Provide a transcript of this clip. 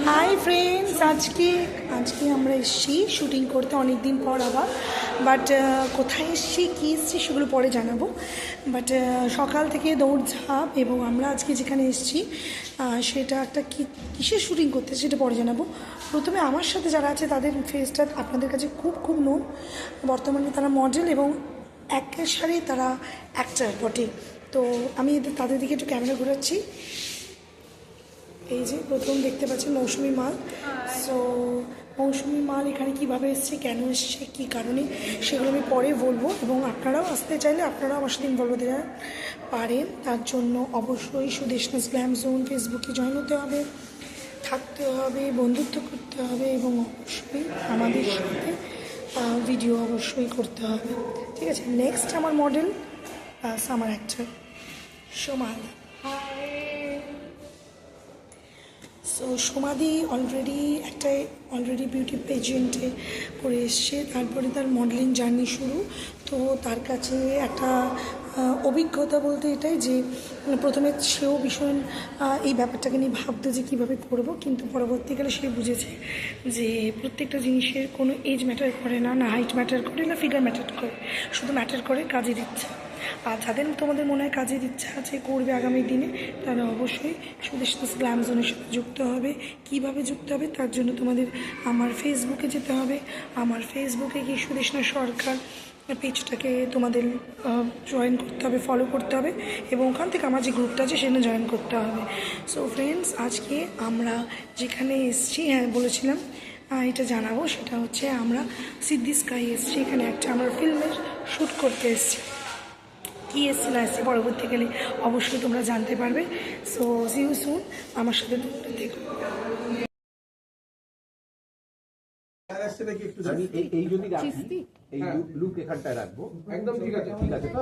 Hi friends, আজকে আজকে আমরা এসেছি শুটিং করতে অনেক দিন পর আবার। বাট কোথায় এসেছি কী এসেছি সেগুলো পরে জানাবো। বাট সকাল থেকে দৌড়ঝাঁপ, এবং আমরা আজকে যেখানে এসেছি সেটা একটা কিসের শুটিং করতে সেটা পরে জানাবো। প্রথমে আমার সাথে যারা আছে তাদের ফেসটা আপনাদের কাছে খুব খুব নোন। বর্তমানে তারা মডেল এবং একের সাথে তারা অ্যাক্টার বটে। তো আমি তাদের দিকে একটু ক্যামেরা ঘোরাচ্ছি। এই যে প্রথম দেখতে পাচ্ছেন মৌসুমি মাল। সো মৌসুমি মাল এখানে কীভাবে এসছে, কেন এসছে, কী কারণে, সেগুলো আমি পরে বলবো। এবং আপনারাও আসতে চাইলে আপনারাও আমার সাথে ইনভলভ হতে পারেন। তার জন্য অবশ্যই সুদেশনাস গ্ল্যাম জোন ফেসবুকে জয়েন হতে হবে, থাকতে হবে, বন্ধুত্ব করতে হবে, এবং অবশ্যই আমাদের সাথে ভিডিও অবশ্যই করতে হবে। ঠিক আছে, নেক্সট আমার মডেল আমার অ্যাক্টর সোমাল। সো সোমাদি অলরেডি বিউটি পেজেন্টে করে এসছে, তারপরে তার মডেলিং জার্নি শুরু। তো তার কাছে একটা অভিজ্ঞতা বলতে এটাই যে প্রথমে সেও ভীষণ এই ব্যাপারটাকে নিয়ে ভাবতো যে কীভাবে করবো, কিন্তু পরবর্তীকালে সে বুঝেছে যে প্রত্যেকটা জিনিসের কোনো এজ ম্যাটার করে না, না হাইট ম্যাটার করে, না ফিগার ম্যাটার করে, শুধু ম্যাটার করে কাজের ইচ্ছা। আর যাদের তোমাদের মনে হয় কাজের ইচ্ছা আছে, করবে আগামী দিনে, তারা অবশ্যই সুদেশনাস গ্ল্যাম জোনের সাথে যুক্ত হবে। কীভাবে যুক্ত হবে তার জন্য তোমাদের আমার ফেসবুকে যেতে হবে। আমার ফেসবুকে গিয়ে সুদেশনা সরকার পেজটাকে তোমাদের জয়েন করতে হবে, ফলো করতে হবে, এবং ওখান থেকে আমার যে গ্রুপটা আছে সেখানে জয়েন করতে হবে। সো ফ্রেন্ডস, আজকে আমরা যেখানে এসেছি, হ্যাঁ বলেছিলাম এটা জানাবো, সেটা হচ্ছে আমরা সিদ্ধি স্কাই এসেছি। এখানে একটা আমরা ফিল্মের শ্যুট করতে এসেছি। কী এসছে না এসছে পরবর্তীকালে অবশ্যই তোমরা জানতে পারবে। সো সি ইউ সুন, আমার সাথে দেখো। এই যদি রাখি, এই লুক এখানটায় রাখবো, একদম ঠিক আছে তো।